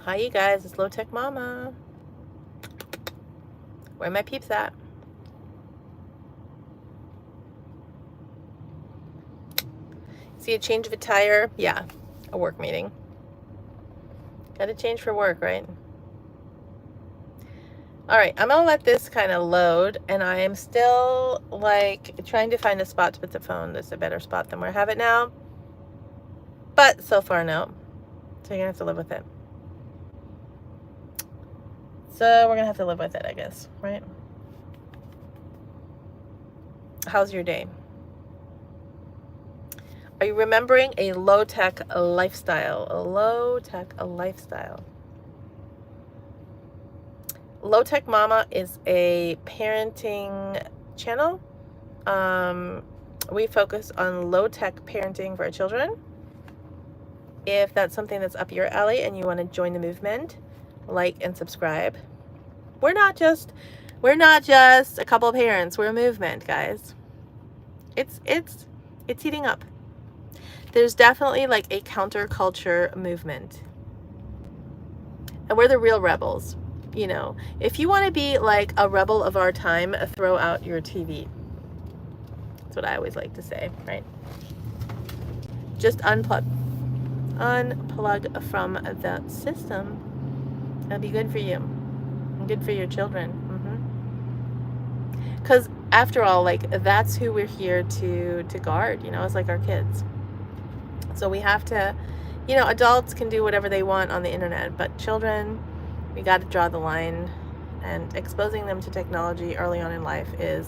Hi, you guys. It's LowTech Mama. Where my peeps at? See a change of attire? Yeah, a work meeting. Got to change for work, right? All right, I'm gonna let this kind of load, and I am still like trying to find a spot to put the phone that's a better spot than where I have it now. But so far, no. So you're gonna have to live with it. So we're gonna have to live with it, I guess, right? How's your day? Are you remembering a low-tech lifestyle? A low-tech lifestyle. LowTech Mama is a parenting channel. We focus on low-tech parenting for our children. If that's something that's up your alley and you want to join the movement, like and subscribe. We're not just a couple of parents. We're a movement, guys. It's heating up. There's definitely like a counterculture movement. And we're the real rebels. You know, if you want to be like a rebel of our time, throw out your TV. That's what I always like to say, right? Just unplug from the system. That'll be good for you and good for your children. Because after all, like, that's who we're here to guard, you know. It's like our kids. So we have to, you know, adults can do whatever they want on the internet, but children, we got to draw the line, and exposing them to technology early on in life is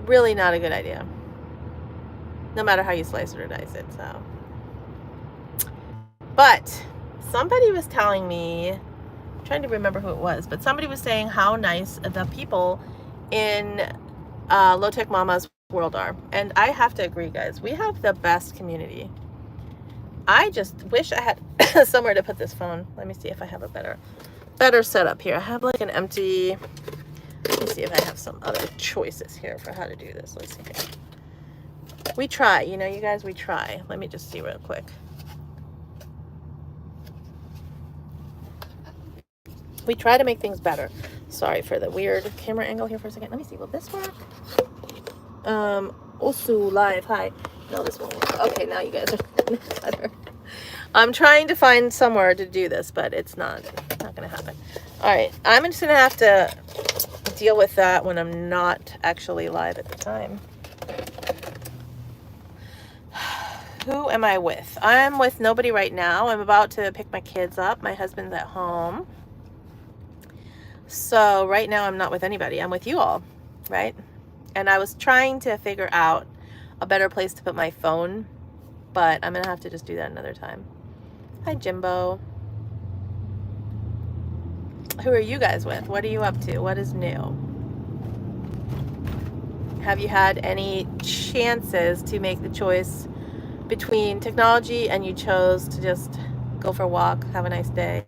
really not a good idea, no matter how you slice it or dice it. So, but somebody was telling me, I'm trying to remember who it was, but somebody was saying how nice the people in LowTech Mama's world are, and I have to agree, guys. We have the best community. I just wish I had somewhere to put this phone. Let me see if I have a better setup here. I have like an empty. Let me see if I have some other choices here for how to do this. Let's see here. We try, you know, you guys, we try. Let me just see real quick. We try to make things better. Sorry for the weird camera angle here for a second. Let me see, will this work? Also live, hi. No, this won't work. Okay, now you guys are better. I'm trying to find somewhere to do this, but it's not gonna happen. All right, I'm just gonna have to deal with that when I'm not actually live at the time. Who am I with? I'm with nobody right now. I'm about to pick my kids up. My husband's at home. So right now I'm not with anybody. I'm with you all, right? And I was trying to figure out a better place to put my phone, but I'm gonna have to just do that another time. Hi, Jimbo. Who are you guys with? What are you up to? What is new? Have you had any chances to make the choice between technology and you chose to just go for a walk, have a nice day?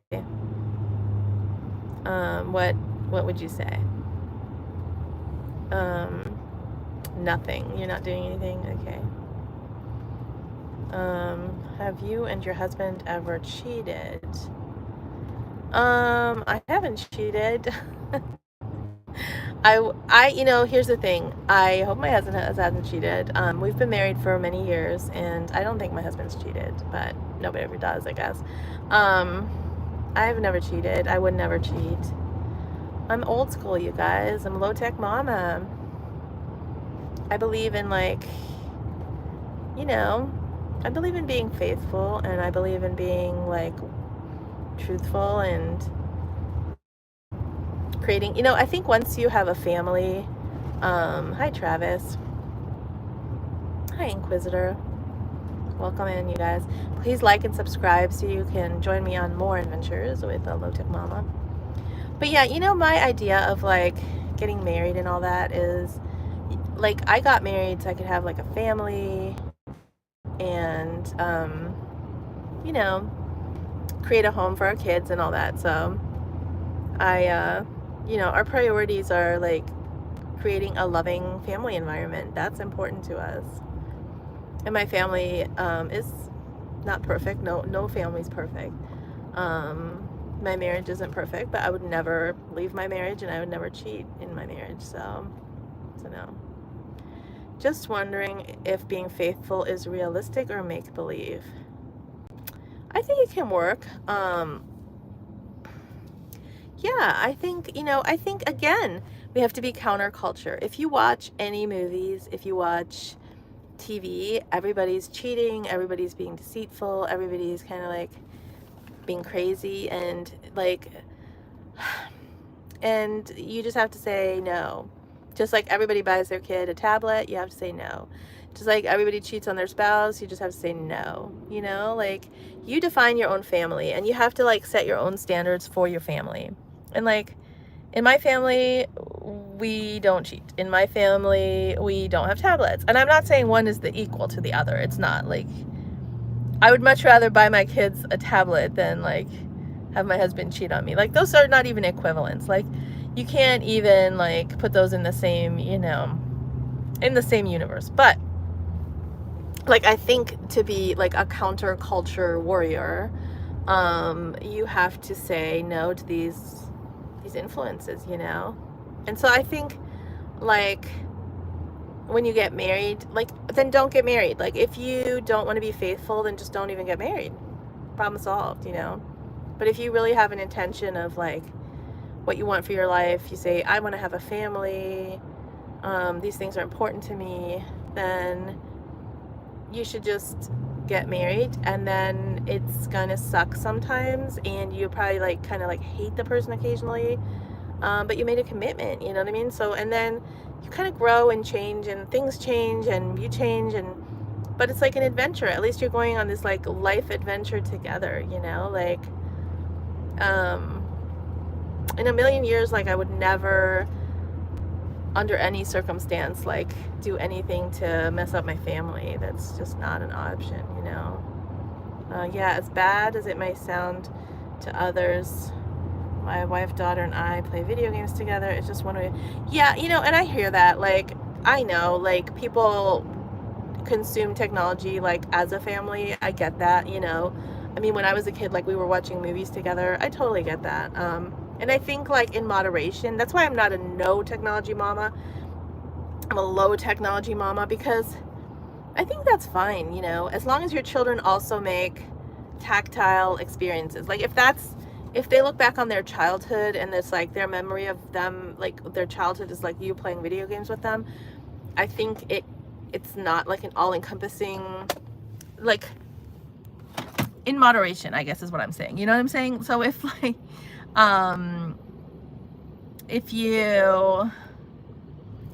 What would you say? Nothing. You're not doing anything? Okay. Have you and your husband ever cheated? I haven't cheated. you know, here's the thing. I hope my husband hasn't cheated. We've been married for many years, and I don't think my husband's cheated, but nobody ever does, I guess. I've never cheated. I would never cheat. I'm old school, you guys. I'm LowTech Mama. I believe in, like, you know, I believe in being faithful, and I believe in being, like, truthful and creating, you know, I think once you have a family, hi Travis, hi Inquisitor, welcome in, you guys. Please like and subscribe so you can join me on more adventures with LowTech Mama. But yeah, you know, my idea of like getting married and all that is, like, I got married so I could have like a family and you know, create a home for our kids and all that. So you know, our priorities are like creating a loving family environment. That's important to us. And my family is not perfect. No family's perfect. my marriage isn't perfect, but I would never leave my marriage and I would never cheat in my marriage. So no. Just wondering if being faithful is realistic or make-believe. I think it can work. Yeah, I think, I think, again, we have to be counterculture. If you watch any movies, if you watch TV, everybody's cheating, everybody's being deceitful, everybody's kind of like being crazy, and like, and you just have to say no. Just like everybody buys their kid a tablet, you have to say no. Just like everybody cheats on their spouse, you just have to say no. Like, you define your own family, and you have to like set your own standards for your family. And like, in my family, we don't cheat. In my family, we don't have tablets. And I'm not saying one is the equal to the other. It's not. Like, I would much rather buy my kids a tablet than like have my husband cheat on me. Like, those are not even equivalents. Like, you can't even like put those in the same, in the same universe. But like, I think to be like a counterculture warrior, you have to say no to these influences, and so I think, like, when you get married, like, then don't get married. Like, if you don't want to be faithful, then just don't even get married. Problem solved. But if you really have an intention of like what you want for your life, you say, I want to have a family, these things are important to me, then you should just get married. And then it's gonna suck sometimes, and you probably like kind of like hate the person occasionally, but you made a commitment, you know what I mean? So, and then you kind of grow and change, and things change, and you change, but it's like an adventure. At least you're going on this like life adventure together, like, in a million years, like, I would never under any circumstance like do anything to mess up my family. That's just not an option. Yeah, as bad as it may sound to others, my wife, daughter, and I play video games together. It's just one way. Yeah, and I hear that. Like, I know, like, people consume technology like as a family. I get that. I mean, when I was a kid, like, we were watching movies together. I totally get that. And I think, like, in moderation. That's why I'm not a no technology mama. I'm a low technology mama, because I think that's fine, as long as your children also make tactile experiences. Like, if they look back on their childhood and it's like their memory of them, like their childhood is like you playing video games with them, I think it's not like an all-encompassing, like, in moderation, I guess is what I'm saying. You know what I'm saying? So if like, if you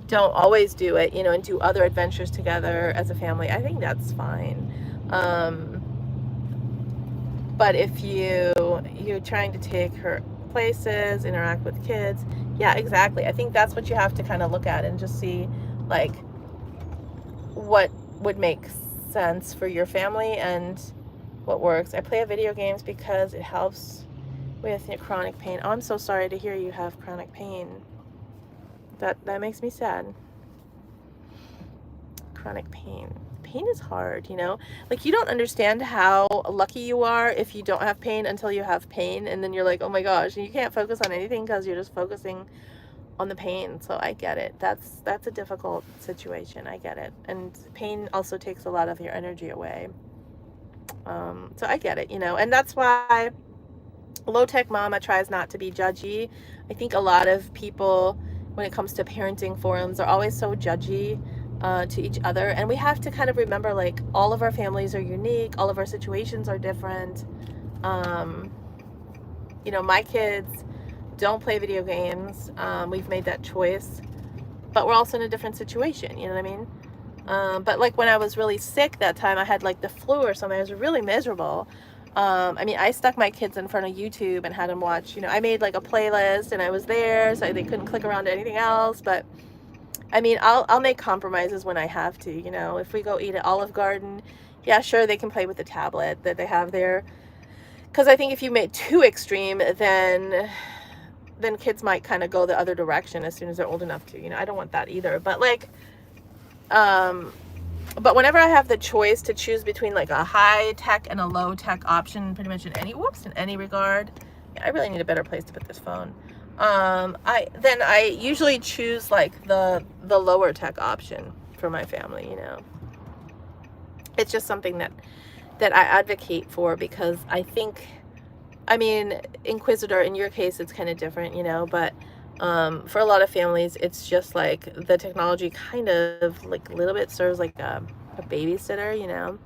don't always do it, and do other adventures together as a family, I think that's fine. But if you're trying to take her places, interact with kids, yeah, exactly. I think that's what you have to kind of look at and just see, like, what would make sense for your family and what works. I play video games because it helps with your chronic pain. Oh, I'm so sorry to hear you have chronic pain. That makes me sad. Chronic pain. Pain is hard, like, you don't understand how lucky you are if you don't have pain until you have pain, and then you're like, oh my gosh, and you can't focus on anything because you're just focusing on the pain. So I get it. That's a difficult situation. I get it. And pain also takes a lot of your energy away. So I get it, and that's why LowTech Mama tries not to be judgy. I think a lot of people, when it comes to parenting forums, are always so judgy to each other, and we have to kind of remember, like, all of our families are unique, all of our situations are different. My kids don't play video games. We've made that choice, but we're also in a different situation, you know what I mean? But like, when I was really sick that time, I had like the flu or something, I was really miserable. I mean, I stuck my kids in front of YouTube and had them watch, I made like a playlist, and I was there so they couldn't click around to anything else. But I mean, I'll make compromises when I have to, if we go eat at Olive Garden, yeah, sure, they can play with the tablet that they have there. Because I think if you make too extreme, then kids might kind of go the other direction as soon as they're old enough to, I don't want that either. But like, but whenever I have the choice to choose between like a high tech and a low tech option, pretty much in any regard, I really need a better place to put this phone. I usually choose like the lower tech option for my family, you know. It's just something that I advocate for because I think, I mean, Inquisitor, in your case, it's kind of different, you know, but for a lot of families, it's just like the technology kind of like a little bit serves like a babysitter, you know.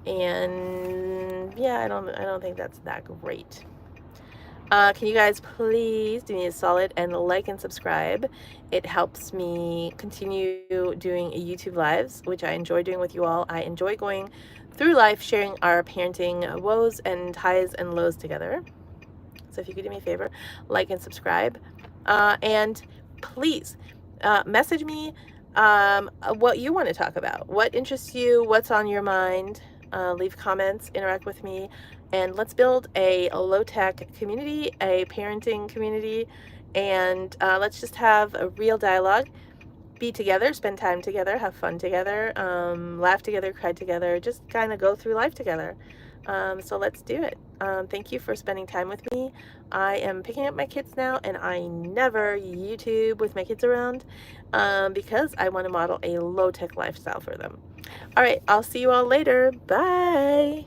And yeah, I don't think that's that great. Can you guys please do me a solid and like and subscribe? It helps me continue doing YouTube lives, which I enjoy doing with you all. I enjoy going through life sharing our parenting woes and highs and lows together. So if you could do me a favor, like and subscribe. And please message me what you want to talk about, what interests you, what's on your mind. Leave comments, interact with me, and let's build a low-tech community, a parenting community, and let's just have a real dialogue. Be together, spend time together, have fun together, laugh together, cry together, just kind of go through life together. So let's do it. Thank you for spending time with me. I am picking up my kids now, and I never YouTube with my kids around because I want to model a low-tech lifestyle for them. All right, I'll see you all later. Bye.